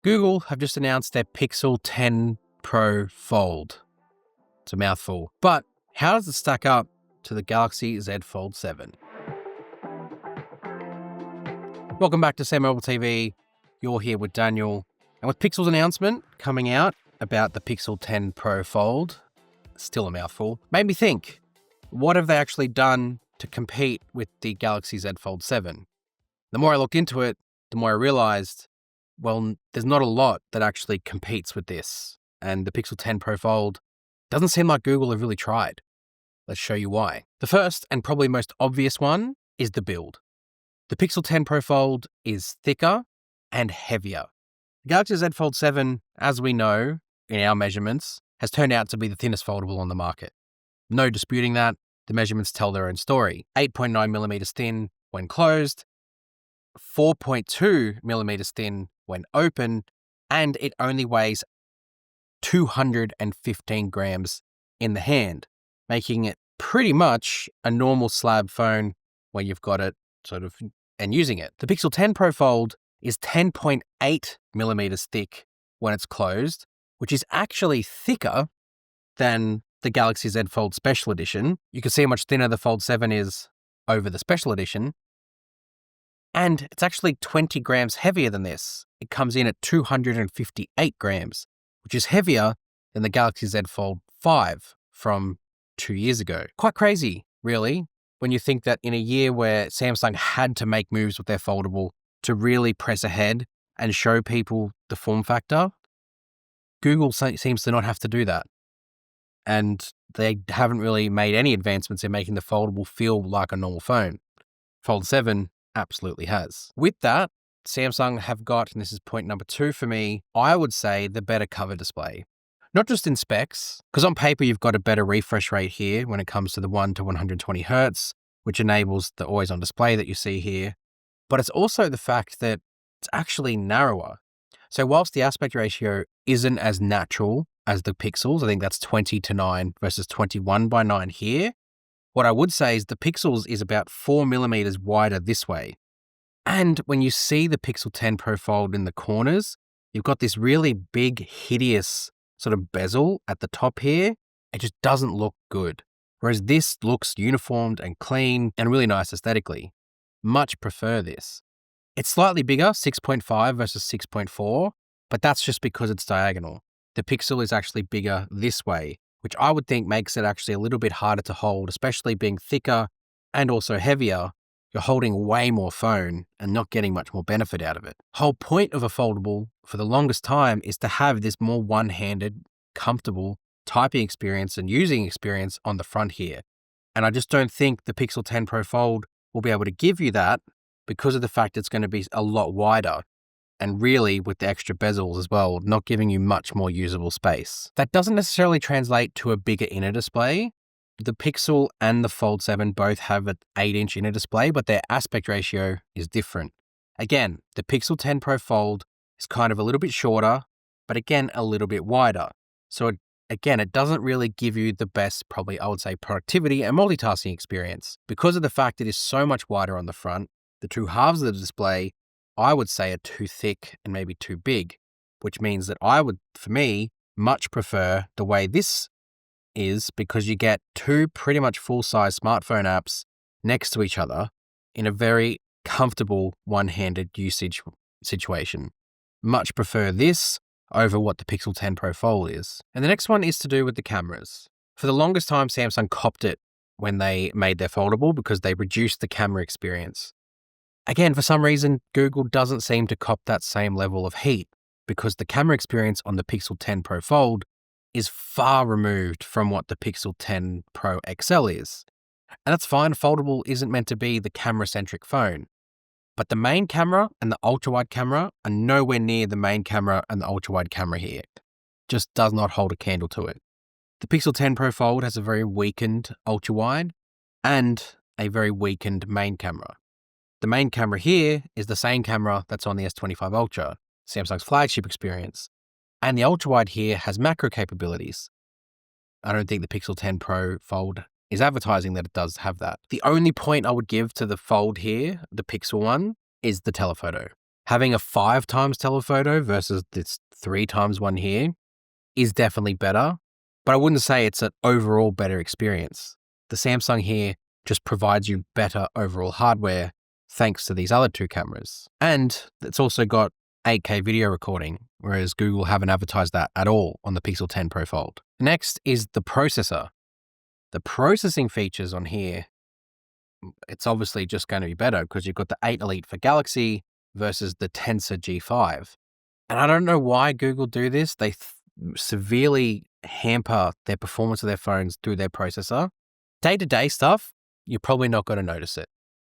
Google have just announced their Pixel 10 Pro Fold. It's a mouthful. But how does it stack up to the Galaxy Z Fold 7? Welcome back to SamMobile TV. You're here with Daniel. And with Pixel's announcement coming out about the Pixel 10 Pro Fold, still a mouthful, made me think, what have they actually done to compete with the Galaxy Z Fold 7? The more I looked into it, the more I realized, well, there's not a lot that actually competes with this. And the Pixel 10 Pro Fold doesn't seem like Google have really tried. Let's show you why. The first and probably most obvious one is the build. The Pixel 10 Pro Fold is thicker and heavier. The Galaxy Z Fold 7, as we know in our measurements, has turned out to be the thinnest foldable on the market. No disputing that. The measurements tell their own story. 8.9 millimeters thin when closed, 4.2 millimeters thin when open, and it only weighs 215 grams in the hand, making it pretty much a normal slab phone when you've got it and using it. The Pixel 10 Pro Fold is 10.8 millimeters thick when it's closed, which is actually thicker than the Galaxy Z Fold Special Edition. You can see how much thinner the Fold 7 is over the Special Edition. And it's actually 20 grams heavier than this. It comes in at 258 grams, which is heavier than the Galaxy Z Fold 5 from 2 years ago. Quite crazy, really, when you think that in a year where Samsung had to make moves with their foldable to really press ahead and show people the form factor, Google seems to not have to do that. And they haven't really made any advancements in making the foldable feel like a normal phone. Fold 7 absolutely has. With that, Samsung have got, and this is point number 2 for me, I would say the better cover display. Not just in specs, because on paper you've got a better refresh rate here when it comes to the 1 to 120 Hertz, which enables the always-on display that you see here, but it's also the fact that it's actually narrower. So whilst the aspect ratio isn't as natural as the Pixels, I think that's 20:9 versus 21:9 here, what I would say is the Pixels is about 4 millimeters wider this way. And when you see the Pixel 10 Pro Fold in the corners, you've got this really big, hideous sort of bezel at the top here. It just doesn't look good. Whereas this looks uniformed and clean and really nice aesthetically. Much prefer this. It's slightly bigger, 6.5 versus 6.4, but that's just because it's diagonal. The Pixel is actually bigger this way, which I would think makes it actually a little bit harder to hold, especially being thicker and also heavier. You're holding way more phone and not getting much more benefit out of it. Whole point of a foldable for the longest time is to have this more one-handed, comfortable typing experience and using experience on the front here. And I just don't think the Pixel 10 Pro Fold will be able to give you that because of the fact it's going to be a lot wider. And really, with the extra bezels as well, not giving you much more usable space. That doesn't necessarily translate to a bigger inner display. The Pixel and the Fold 7 both have an 8-inch inner display, but their aspect ratio is different. Again, the Pixel 10 Pro Fold is kind of a little bit shorter, but again, a little bit wider. So it doesn't really give you the best, probably I would say, productivity and multitasking experience. Because of the fact it is so much wider on the front, the two halves of the display I would say are too thick and maybe too big, which means that I would, for me, much prefer the way this is because you get two pretty much full-size smartphone apps next to each other in a very comfortable one-handed usage situation. Much prefer this over what the Pixel 10 Pro Fold is. And the next one is to do with the cameras. For the longest time, Samsung copped it when they made their foldable because they reduced the camera experience. Again, for some reason, Google doesn't seem to cop that same level of heat because the camera experience on the Pixel 10 Pro Fold is far removed from what the Pixel 10 Pro XL is. And that's fine, foldable isn't meant to be the camera-centric phone. But the main camera and the ultra-wide camera are nowhere near the main camera and the ultra-wide camera here. Just does not hold a candle to it. The Pixel 10 Pro Fold has a very weakened ultra-wide and a very weakened main camera. The main camera here is the same camera that's on the S25 Ultra, Samsung's flagship experience. And the ultra-wide here has macro capabilities. I don't think the Pixel 10 Pro Fold is advertising that it does have that. The only point I would give to the Fold here, the Pixel one, is the telephoto. Having a 5 times telephoto versus this 3 times one here is definitely better, but I wouldn't say it's an overall better experience. The Samsung here just provides you better overall hardware thanks to these other two cameras. And it's also got 8K video recording, whereas Google haven't advertised that at all on the Pixel 10 Pro Fold. Next is the processor. The processing features on here, it's obviously just going to be better because you've got the 8 Elite for Galaxy versus the Tensor G5. And I don't know why Google do this. They severely hamper their performance of their phones through their processor. Day-to-day stuff, you're probably not going to notice it.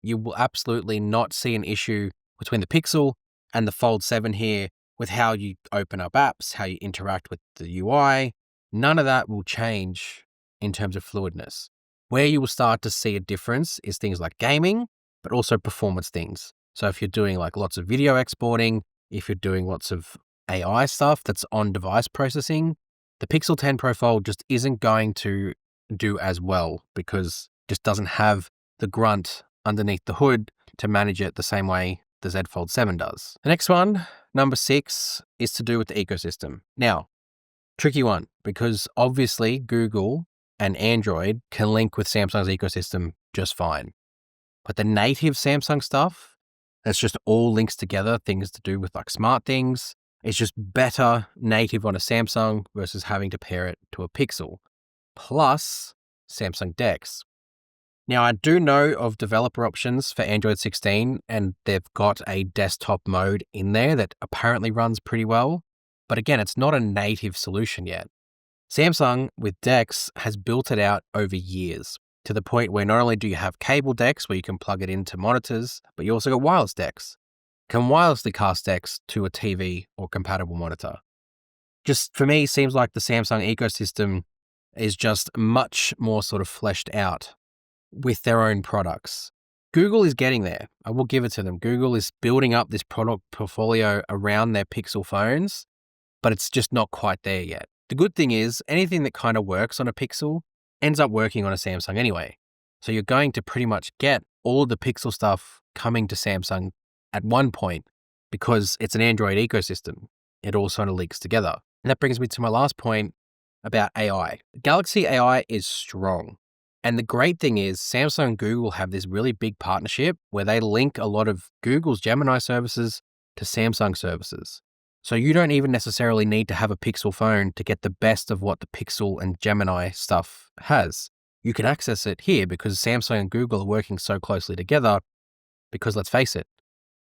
You will absolutely not see an issue between the Pixel and the Fold 7 here with how you open up apps, how you interact with the UI. None of that will change in terms of fluidness. Where you will start to see a difference is things like gaming, but also performance things. So if you're doing like lots of video exporting, if you're doing lots of AI stuff that's on device processing, the Pixel 10 Pro Fold just isn't going to do as well because it just doesn't have the grunt underneath the hood to manage it the same way the Z Fold 7 does. The next one, number 6, is to do with the ecosystem. Now, tricky one because obviously Google and Android can link with Samsung's ecosystem just fine. But the native Samsung stuff, that's just all links together, things to do with like smart things. It's just better native on a Samsung versus having to pair it to a Pixel. Plus Samsung DeX. Now, I do know of developer options for Android 16, and they've got a desktop mode in there that apparently runs pretty well. But again, it's not a native solution yet. Samsung with DeX has built it out over years to the point where not only do you have cable DeX where you can plug it into monitors, but you also got wireless DeX. Can wirelessly cast DeX to a TV or compatible monitor. Just for me, seems like the Samsung ecosystem is just much more sort of fleshed out with their own products. Google is getting there. I will give it to them. Google is building up this product portfolio around their Pixel phones, but it's just not quite there yet. The good thing is anything that kind of works on a Pixel ends up working on a Samsung anyway. So you're going to pretty much get all of the Pixel stuff coming to Samsung at one point because it's an Android ecosystem. It all sort of links together. And that brings me to my last point about AI. Galaxy AI is strong. And the great thing is Samsung and Google have this really big partnership where they link a lot of Google's Gemini services to Samsung services. So you don't even necessarily need to have a Pixel phone to get the best of what the Pixel and Gemini stuff has. You can access it here because Samsung and Google are working so closely together because let's face it,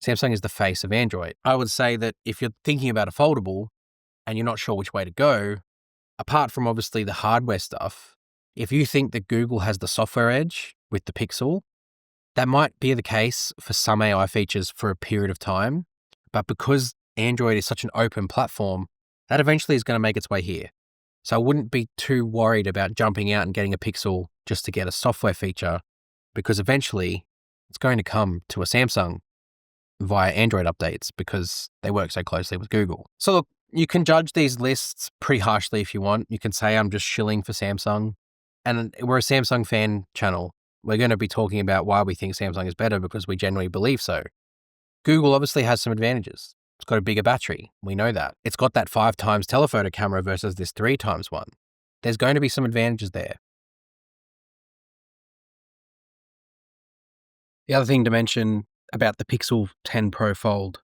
Samsung is the face of Android. I would say that if you're thinking about a foldable and you're not sure which way to go, apart from obviously the hardware stuff, if you think that Google has the software edge with the Pixel, that might be the case for some AI features for a period of time. But because Android is such an open platform, that eventually is going to make its way here. So I wouldn't be too worried about jumping out and getting a Pixel just to get a software feature, because eventually it's going to come to a Samsung via Android updates because they work so closely with Google. So look, you can judge these lists pretty harshly if you want. You can say I'm just shilling for Samsung. And we're a Samsung fan channel. We're going to be talking about why we think Samsung is better because we genuinely believe so. Google obviously has some advantages. It's got a bigger battery. We know that. It's got that 5 times telephoto camera versus this 3 times one. There's going to be some advantages there. The other thing to mention about the Pixel 10 Pro Fold,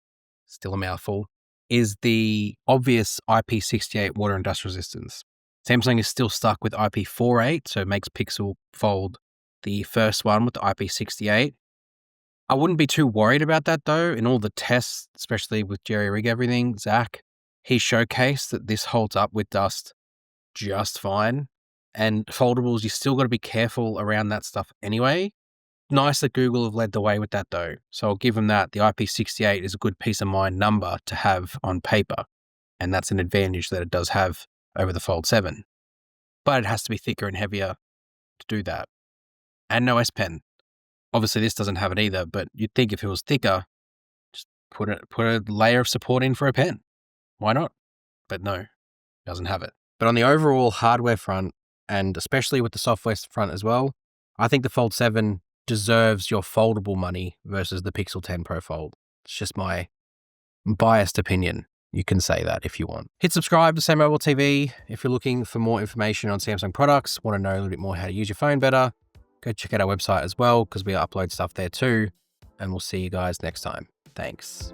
still a mouthful, is the obvious IP68 water and dust resistance. Samsung is still stuck with IP48, so it makes Pixel Fold the first one with the IP68. I wouldn't be too worried about that though. In all the tests, especially with Jerry Rig everything, Zach, he showcased that this holds up with dust just fine. And foldables, you still got to be careful around that stuff anyway. Nice that Google have led the way with that though. So I'll give them that. The IP68 is a good peace of mind number to have on paper. And that's an advantage that it does have over the Fold 7. But it has to be thicker and heavier to do that. And no S Pen. Obviously this doesn't have it either, but you'd think if it was thicker, just put a layer of support in for a pen. Why not? But no, it doesn't have it. But on the overall hardware front, and especially with the software front as well, I think the Fold 7 deserves your foldable money versus the Pixel 10 Pro Fold. It's just my biased opinion. You can say that if you want. Hit subscribe to SamMobile TV if you're looking for more information on Samsung products, want to know a little bit more how to use your phone better. Go check out our website as well because we upload stuff there too. And we'll see you guys next time. Thanks.